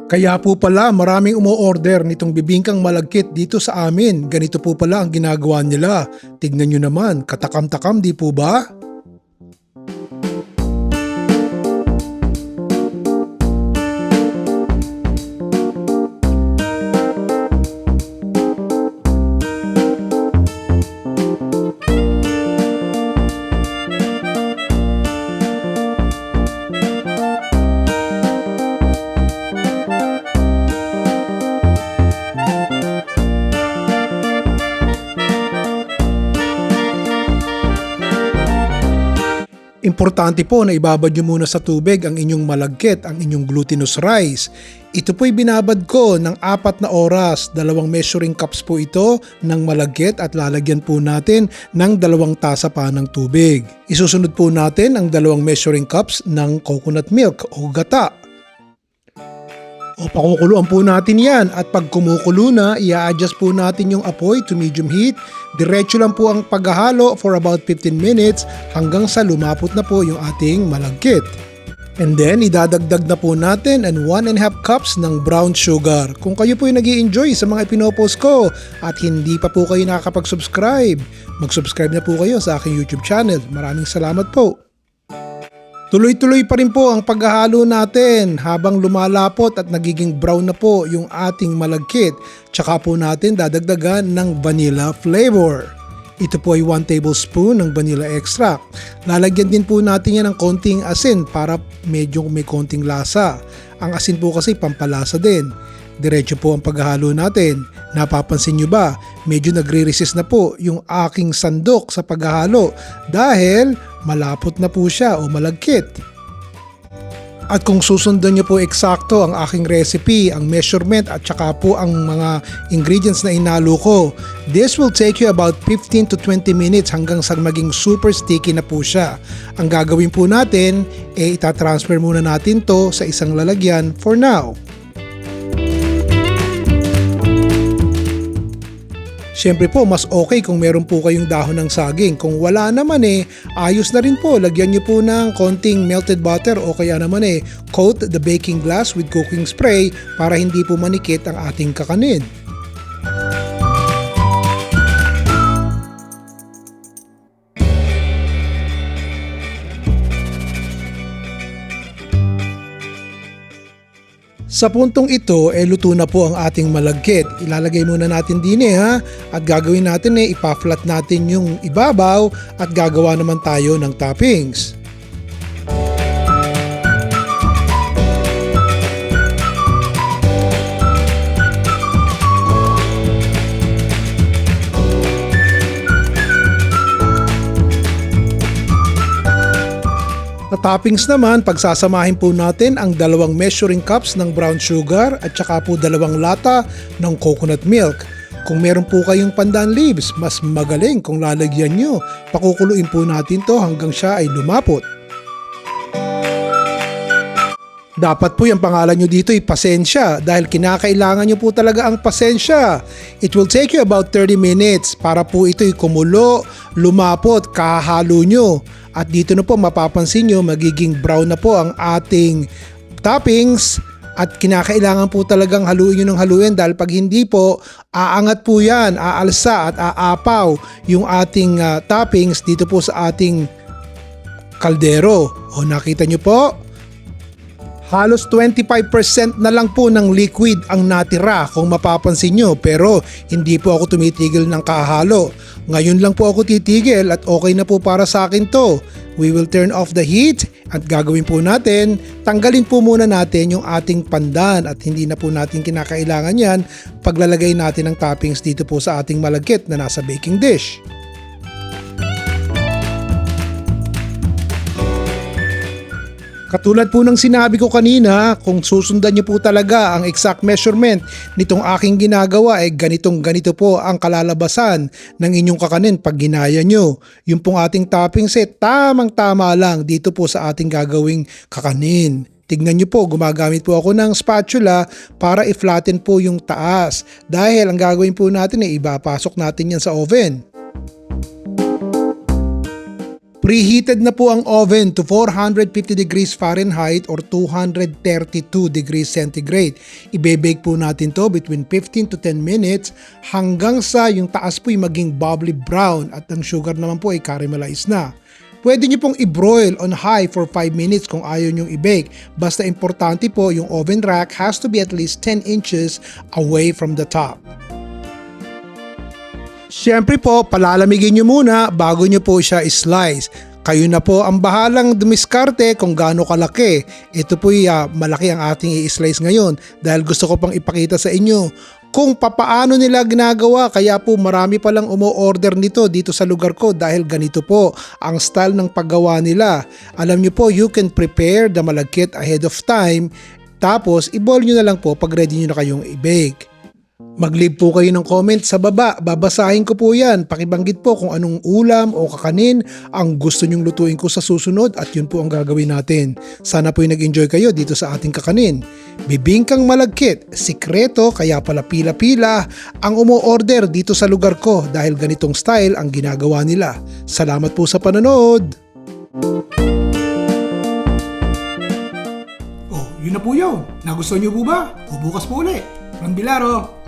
Kaya po pala maraming umu-order nitong bibingkang malagkit dito sa amin. Ganito po pala ang ginagawa nila. Tignan nyo naman, katakam-takam di po ba? Importante po na ibabad nyo muna sa tubig ang inyong malagkit, ang inyong glutinous rice. Ito po'y binabad ko ng 4 na oras. 2 measuring cups po ito ng malagkit at lalagyan po natin ng 2 tasa pa ng tubig. Isusunod po natin ang 2 measuring cups ng coconut milk o gata. O pakukuluan po natin yan at pag kumukulo na, i-adjust po natin yung apoy to medium heat. Diretso lang po ang paghahalo for about 15 minutes hanggang sa lumapot na po yung ating malagkit. And then, idadagdag na po natin ang 1.5 cups ng brown sugar. Kung kayo po yung nag-i-enjoy sa mga ipinopost ko at hindi pa po kayo nakakapag-subscribe, mag-subscribe na po kayo sa aking YouTube channel. Maraming salamat po. Tuloy-tuloy pa rin po ang paghahalo natin habang lumalapot at nagiging brown na po yung ating malagkit. Tsaka po natin dadagdagan ng vanilla flavor. Ito po ay 1 tablespoon ng vanilla extract. Lalagyan din po natin yan ng konting asin para medyo may konting lasa. Ang asin po kasi pampalasa din. Diretso po ang paghahalo natin. Napapansin nyo ba? Medyo nagre-resist na po yung aking sandok sa paghahalo dahil malapot na po siya o malagkit. At kung susundan nyo po eksakto ang aking recipe, ang measurement at saka po ang mga ingredients na inalo ko, this will take you about 15 to 20 minutes hanggang sa maging super sticky na po siya. Ang gagawin po natin, itatransfer muna natin to sa isang lalagyan for now. Siyempre po, mas okay kung meron po kayong dahon ng saging. Kung wala naman ayos na rin po. Lagyan nyo po ng konting melted butter o kaya naman coat the baking glass with cooking spray para hindi po manikit ang ating kakanin. Sa puntong ito, luto na po ang ating malagkit. Ilalagay muna natin din at gagawin natin ipa-flat natin yung ibabaw at gagawa naman tayo ng toppings. Sa toppings naman, pagsasamahin po natin ang 2 measuring cups ng brown sugar at saka po 2 lata ng coconut milk. Kung meron po kayong pandan leaves, mas magaling kung lalagyan nyo. Pakukuluin po natin to hanggang siya ay lumapot. Dapat po yung pangalan nyo dito ay pasensya dahil kinakailangan nyo po talaga ang pasensya. It will take you about 30 minutes para po ito'y kumulo, lumapot, kahalo nyo. At dito na po mapapansin nyo magiging brown na po ang ating toppings at kinakailangan po talagang haluin nyo ng haluin dahil pag hindi po, aangat po yan, aalsa at aapaw yung ating toppings dito po sa ating kaldero. O nakita nyo po? Halos 25% na lang po ng liquid ang natira kung mapapansin nyo pero hindi po ako tumitigil ng kahalo. Ngayon lang po ako titigil at okay na po para sa akin to. We will turn off the heat at gagawin po natin, tanggalin po muna natin yung ating pandan at hindi na po natin kinakailangan yan paglalagay natin ng toppings dito po sa ating malagkit na nasa baking dish. Katulad po ng sinabi ko kanina, kung susundan niyo po talaga ang exact measurement nitong aking ginagawa ganito po ang kalalabasan ng inyong kakanin pag ginaya nyo. Yung pong ating toppings tamang-tama lang dito po sa ating gagawing kakanin. Tignan nyo po, gumagamit po ako ng spatula para i-flatten po yung taas dahil ang gagawin po natin ibapasok natin yan sa oven. Preheated na po ang oven to 450 degrees Fahrenheit or 232 degrees centigrade. Ibe-bake po natin to between 15 to 10 minutes hanggang sa yung taas po ay maging bubbly brown at ang sugar naman po ay caramelized na. Pwede nyo pong i-broil on high for 5 minutes kung ayaw nyong i-bake. Basta importante po yung oven rack has to be at least 10 inches away from the top. Siyempre po, palalamigin nyo muna bago nyo po siya i-slice. Kayo na po ang bahalang dumiskarte kung gaano kalaki. Ito po malaki ang ating i-slice ngayon dahil gusto ko pang ipakita sa inyo kung papaano nila ginagawa. Kaya po marami palang umu-order nito dito sa lugar ko dahil ganito po ang style ng paggawa nila. Alam nyo po, you can prepare the malagkit ahead of time tapos i-boil nyo na lang po pag ready nyo na kayong i-bake. Mag-leave po kayo ng comment sa baba, babasahin ko po yan. Pakibanggit po kung anong ulam o kakanin ang gusto nyong lutuin ko sa susunod at yun po ang gagawin natin. Sana po nag-enjoy kayo dito sa ating kakanin. Bibingkang malagkit, sikreto kaya pala pila-pila ang umu-order dito sa lugar ko dahil ganitong style ang ginagawa nila. Salamat po sa panonood! Oh, yun na po yun. Nagustuhan niyo po ba? O bukas po ulit. From Bilaro.